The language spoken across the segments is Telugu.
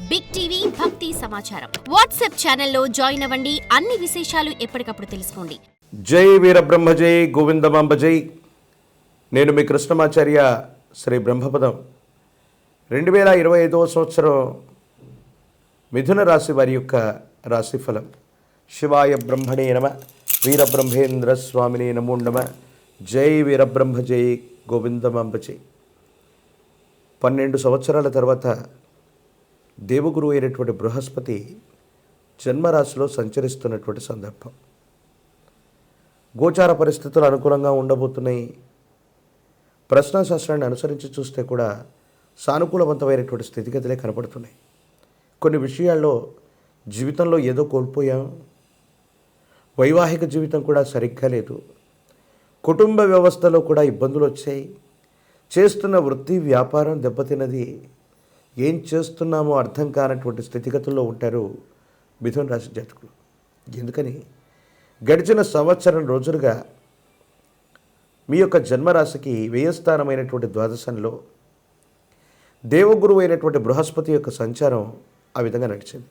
బిగ్ టీవీ భక్తి సమాచారం వాట్సాప్ ఛానల్లో జాయిన్ అవ్వండి. అన్ని విశేషాలు ఎప్పటికప్పుడు తెలుసుకోండి. జై వీరబ్రహ్మ జై గోవిందమాంబ జై. నేను మీ కృష్ణమాచార్య శ్రీ బ్రహ్మపదం. 2025వ సంవత్సరం మిథున రాశి వారి యొక్క రాశిఫలం. శివాయ బ్రహ్మణే నమ, వీరబ్రహ్మేంద్ర స్వామినే నమో నమ. జై వీరబ్రహ్మ జై గోవిందమాంబ జై. 12 సంవత్సరాల తర్వాత దేవగురు అయినటువంటి బృహస్పతి జన్మరాశిలో సంచరిస్తున్నటువంటి సందర్భం. గోచార పరిస్థితులు అనుకూలంగా ఉండబోతున్నాయి. ప్రశ్నాశాస్త్రాన్ని అనుసరించి చూస్తే కూడా సానుకూలవంతమైనటువంటి స్థితిగతులే కనపడుతున్నాయి. కొన్ని విషయాల్లో జీవితంలో ఏదో కోల్పోయాం. వైవాహిక జీవితం కూడా సరిగ్గా లేదు. కుటుంబ వ్యవస్థలో కూడా ఇబ్బందులు వచ్చాయి. చేస్తున్న వృత్తి వ్యాపారం దెబ్బతిన్నది. ఏం చేస్తున్నామో అర్థం కానటువంటి స్థితిగతుల్లో ఉంటారు మిథున రాశి జాతకులు. ఎందుకని గడిచిన సంవత్సరం రోజులుగా మీ యొక్క జన్మరాశికి వ్యయస్థానమైనటువంటి ద్వాదశంలో దేవగురువు అయినటువంటి బృహస్పతి యొక్క సంచారం ఆ విధంగా నడిచింది.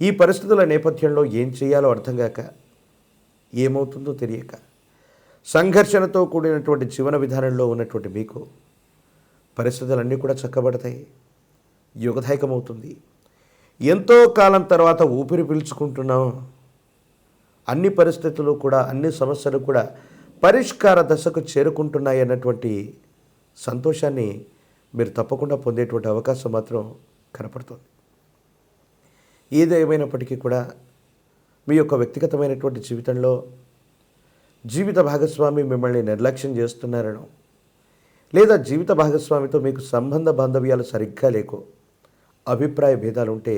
ఈ పరిస్థితుల నేపథ్యంలో ఏం చేయాలో అర్థం కాక, ఏమవుతుందో తెలియక, సంఘర్షణతో కూడినటువంటి జీవన విధానంలో ఉన్నటువంటి మీకు పరిస్థితులన్నీ కూడా చక్కబడతాయి. యుగదాయకమవుతుంది. ఎంతో కాలం తర్వాత ఊపిరి పీల్చుకుంటున్నాం. అన్ని పరిస్థితులు కూడా, అన్ని సమస్యలు కూడా పరిష్కార దశకు చేరుకుంటున్నాయి అన్నటువంటి సంతోషాన్ని మీరు తప్పకుండా పొందేటువంటి అవకాశం మాత్రం కనపడుతుంది. ఏదేమైనప్పటికీ కూడా మీ యొక్క వ్యక్తిగతమైనటువంటి జీవితంలో జీవిత భాగస్వామి మిమ్మల్ని నిర్లక్ష్యం చేస్తున్నారనో, లేదా జీవిత భాగస్వామితో మీకు సంబంధ బాంధవ్యాలు సరిగ్గా లేకో, అభిప్రాయ భేదాలు ఉంటే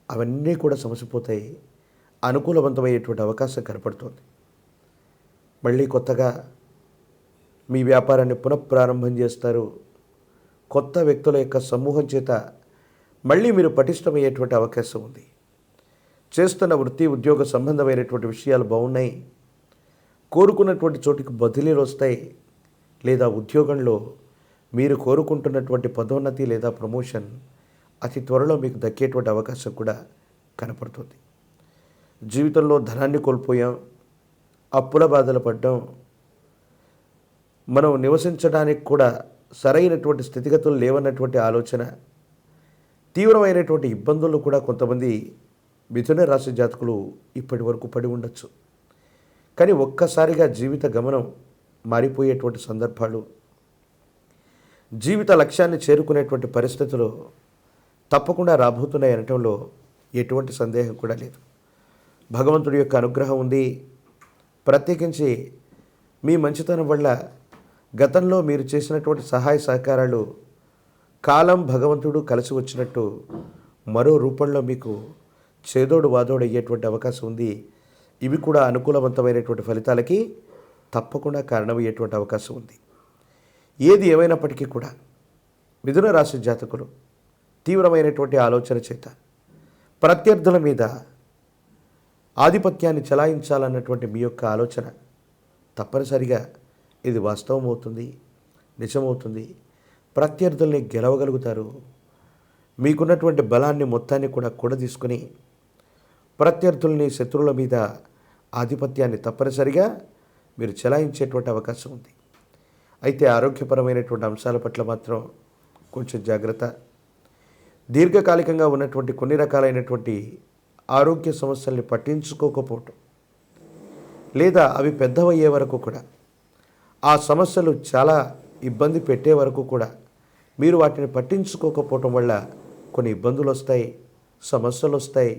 అవన్నీ కూడా సమసిపోతాయి. అనుకూలవంతమయ్యేటువంటి అవకాశం కనపడుతుంది. మళ్ళీ కొత్తగా మీ వ్యాపారాన్ని పునఃప్రారంభం చేస్తారు. కొత్త వ్యక్తుల యొక్క సమూహం చేత మళ్ళీ మీరు పటిష్టమయ్యేటువంటి అవకాశం ఉంది. చేస్తున్న వృత్తి ఉద్యోగ సంబంధమైనటువంటి విషయాలు బాగున్నాయి. కోరుకున్నటువంటి చోటికి బదిలీలు వస్తాయి. లేదా ఉద్యోగంలో మీరు కోరుకుంటున్నటువంటి పదోన్నతి లేదా ప్రమోషన్ అతి త్వరలో మీకు దక్కేటువంటి అవకాశం కూడా కనపడుతుంది. జీవితంలో ధనాన్ని కోల్పోయాం, అప్పుల బాధలు పడ్డాం, మనం నివసించడానికి కూడా సరైనటువంటి స్థితిగతులు లేవన్నటువంటి ఆలోచన, తీవ్రమైనటువంటి ఇబ్బందులు కూడా కొంతమంది మిథున రాశి జాతకులు ఇప్పటి వరకు పడి ఉండొచ్చు. కానీ ఒక్కసారిగా జీవిత గమనం మారిపోయేటువంటి సందర్భాలు, జీవిత లక్ష్యాన్ని చేరుకునేటువంటి పరిస్థితులు తప్పకుండా రాబోతున్నాయి అనటంలో ఎటువంటి సందేహం కూడా లేదు. భగవంతుడి యొక్క అనుగ్రహం ఉంది. ప్రత్యేకించి మీ మంచితనం వల్ల గతంలో మీరు చేసినటువంటి సహాయ సహకారాలు కాలం భగవంతుడు కలిసి వచ్చినట్టు మరో రూపంలో మీకు చేదోడు వాదోడు అయ్యేటువంటి అవకాశం ఉంది. ఇవి కూడా అనుకూలవంతమైనటువంటి ఫలితాలకి తప్పకుండా కారణమయ్యేటువంటి అవకాశం ఉంది. ఏది ఏమైనప్పటికీ కూడా మిథున రాశి జాతకులు తీవ్రమైనటువంటి ఆలోచన చేత ప్రత్యర్థుల మీద ఆధిపత్యాన్ని చెలాయించాలన్నటువంటి మీ యొక్క ఆలోచన తప్పనిసరిగా ఇది వాస్తవమవుతుంది, నిజమవుతుంది. ప్రత్యర్థుల్ని గెలవగలుగుతారు. మీకున్నటువంటి బలాన్ని మొత్తాన్ని కూడా కూడదీసుకొని ప్రత్యర్థుల్ని, శత్రువుల మీద ఆధిపత్యాన్ని తప్పనిసరిగా మీరు చెలాయించేటువంటి అవకాశం ఉంది. అయితే ఆరోగ్యపరమైనటువంటి అంశాల పట్ల మాత్రం కొంచెం జాగ్రత్త. దీర్ఘకాలికంగా ఉన్నటువంటి కొన్ని రకాలైనటువంటి ఆరోగ్య సమస్యల్ని పట్టించుకోకపోవటం, లేదా అవి పెద్దవయ్యే వరకు కూడా, ఆ సమస్యలు చాలా ఇబ్బంది పెట్టే వరకు కూడా మీరు వాటిని పట్టించుకోకపోవటం వల్ల కొన్ని ఇబ్బందులు వస్తాయి, సమస్యలు వస్తాయి.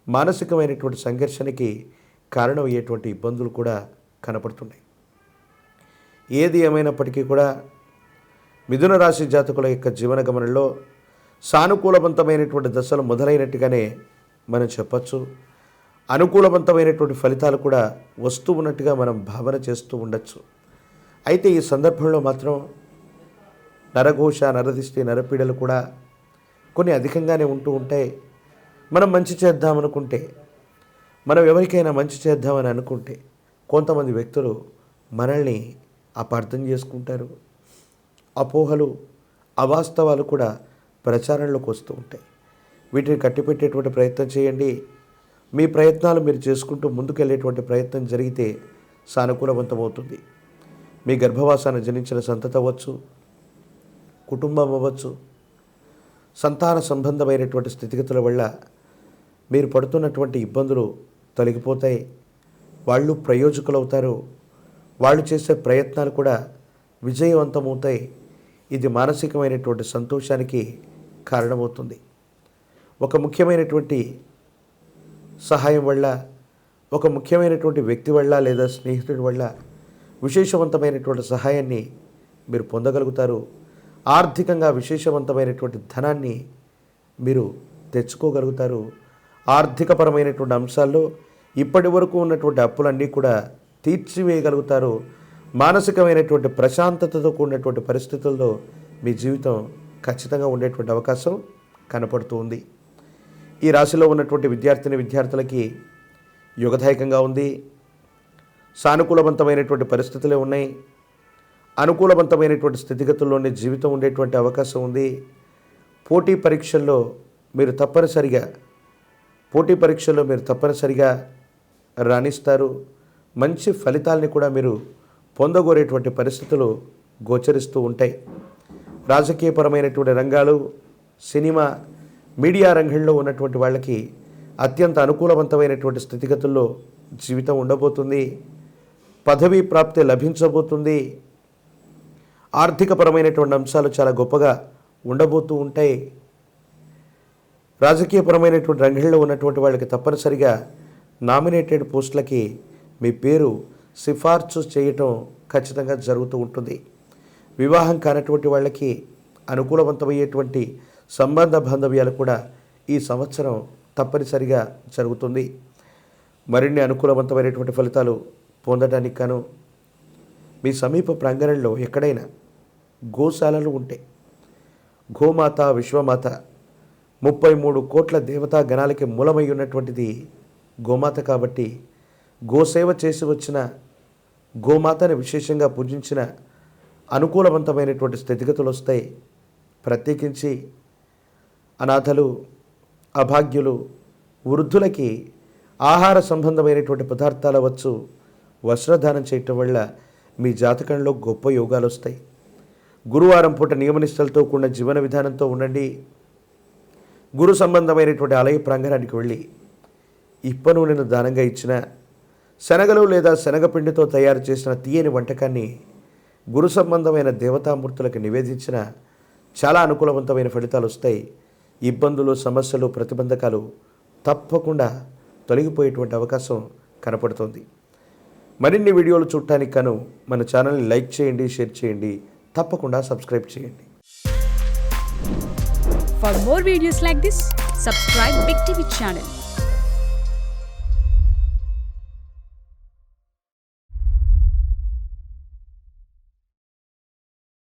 మానసికమైనటువంటి సంఘర్షణకి కారణమయ్యేటువంటి ఇబ్బందులు కూడా కనపడుతున్నాయి. ఏది ఏమైనప్పటికీ కూడా మిథున రాశి జాతకుల యొక్క జీవన గమనంలో సానుకూలవంతమైనటువంటి దశలు మొదలైనట్టుగానే మనం చెప్పచ్చు. అనుకూలవంతమైనటువంటి ఫలితాలు కూడా వస్తూ ఉన్నట్టుగా మనం భావన చేస్తూ ఉండొచ్చు. అయితే ఈ సందర్భంలో మాత్రం నరఘోష, నరదిష్టి, నరపీడలు కూడా కొన్ని అధికంగానే ఉంటూ ఉంటాయి. మనం మంచి చేద్దామనుకుంటే, మనం ఎవరికైనా మంచి చేద్దామని అనుకుంటే కొంతమంది వ్యక్తులు మనల్ని అపార్థం చేసుకుంటారు. అపోహలు, అవాస్తవాలు కూడా ప్రచారంలోకి వస్తూ ఉంటాయి. వీటిని కట్టిపెట్టేటువంటి ప్రయత్నం చేయండి. మీ ప్రయత్నాలు మీరు చేసుకుంటూ ముందుకెళ్ళేటువంటి ప్రయత్నం జరిగితే సానుకూలవంతమవుతుంది. మీ గర్భవాసాన్ని జనించిన సంతతి అవ్వచ్చు, కుటుంబం అవ్వచ్చు, సంతాన సంబంధమైనటువంటి స్థితిగతుల వల్ల మీరు పడుతున్నటువంటి ఇబ్బందులు తొలగిపోతాయి. వాళ్ళు ప్రయోజకులవుతారు. వాళ్ళు చేసే ప్రయత్నాలు కూడా విజయవంతమవుతాయి. ఇది మానసికమైనటువంటి సంతోషానికి కారణమవుతుంది. ఒక ముఖ్యమైనటువంటి సహాయం వల్ల, ఒక ముఖ్యమైనటువంటి వ్యక్తి వల్ల లేదా స్నేహితుడి వల్ల విశేషవంతమైనటువంటి సహాయాన్ని మీరు పొందగలుగుతారు. ఆర్థికంగా విశేషవంతమైనటువంటి ధనాన్ని మీరు తెచ్చుకోగలుగుతారు. ఆర్థికపరమైనటువంటి అంశాల్లో ఇప్పటి వరకు ఉన్నటువంటి అప్పులన్నీ కూడా తీర్చివేయగలుగుతారు. మానసికమైనటువంటి ప్రశాంతతతో కూడినటువంటి పరిస్థితుల్లో మీ జీవితం ఖచ్చితంగా ఉండేటువంటి అవకాశం కనపడుతూ ఉంది. ఈ రాశిలో ఉన్నటువంటి విద్యార్థులకి యుగదాయకంగా ఉంది. సానుకూలవంతమైనటువంటి పరిస్థితులే ఉన్నాయి. అనుకూలవంతమైనటువంటి స్థితిగతుల్లోనే జీవితం ఉండేటువంటి అవకాశం ఉంది. పోటీ పరీక్షల్లో మీరు తప్పనిసరిగా రాణిస్తారు. మంచి ఫలితాలని కూడా మీరు పొందగోరేటువంటి పరిస్థితులు గోచరిస్తూ ఉంటాయి. రాజకీయపరమైనటువంటి రంగాలు, సినిమా, మీడియా రంగంలో ఉన్నటువంటి వాళ్ళకి అత్యంత అనుకూలవంతమైనటువంటి స్థితిగతుల్లో జీవితం ఉండబోతుంది. పదవీ ప్రాప్తి లభించబోతుంది. ఆర్థికపరమైనటువంటి అంశాలు చాలా గొప్పగా ఉండబోతూ ఉంటాయి. రాజకీయపరమైనటువంటి రంగంలో ఉన్నటువంటి వాళ్ళకి తప్పనిసరిగా నామినేటెడ్ పోస్టులకి మీ పేరు సిఫార్సు చేయటం ఖచ్చితంగా జరుగుతూ ఉంటుంది. వివాహం కానటువంటి వాళ్ళకి అనుకూలవంతమయ్యేటువంటి సంబంధ బాంధవ్యాలు కూడా ఈ సంవత్సరం తప్పనిసరిగా జరుగుతుంది. మరిన్ని అనుకూలవంతమైనటువంటి ఫలితాలు పొందడానికి గాను మీ సమీప ప్రాంగణంలో ఎక్కడైనా గోశాలలు ఉంటే, గోమాత, విశ్వమాత, 33 కోట్ల దేవతా గణాలకి మూలమై ఉన్నటువంటిది గోమాత కాబట్టి గోసేవ చేసి వచ్చిన, గోమాతని విశేషంగా పూజించిన అనుకూలవంతమైనటువంటి స్థితిగతులు వస్తాయి. ప్రత్యేకించి అనాథలు, అభాగ్యులు, వృద్ధులకి ఆహార సంబంధమైనటువంటి పదార్థాలు అవ్వచ్చు, వస్త్రదానం చేయటం వల్ల మీ జాతకంలో గొప్ప యోగాలు వస్తాయి. గురువారం పూట నియమనిష్టలతో కూడిన జీవన విధానంతో ఉండండి. గురు సంబంధమైనటువంటి ఆలయ ప్రాంగణానికి వెళ్ళి ఇప్ప నూనెను దానంగా ఇచ్చిన, శనగలు లేదా శనగపిండితో తయారు చేసిన తీయని వంటకాన్ని గురు సంబంధమైన దేవతామూర్తులకు నివేదించిన చాలా అనుకూలవంతమైన ఫలితాలు వస్తాయి. ఇబ్బందులు, సమస్యలు, ప్రతిబంధకాలు తప్పకుండా తొలగిపోయేటువంటి అవకాశం కనపడుతుంది. మరిన్ని వీడియోలు చూడటానికి గాను మన ఛానల్ని లైక్ చేయండి, షేర్ చేయండి, తప్పకుండా సబ్స్క్రైబ్ చేయండి. For more videos like this, subscribe Big TV channel.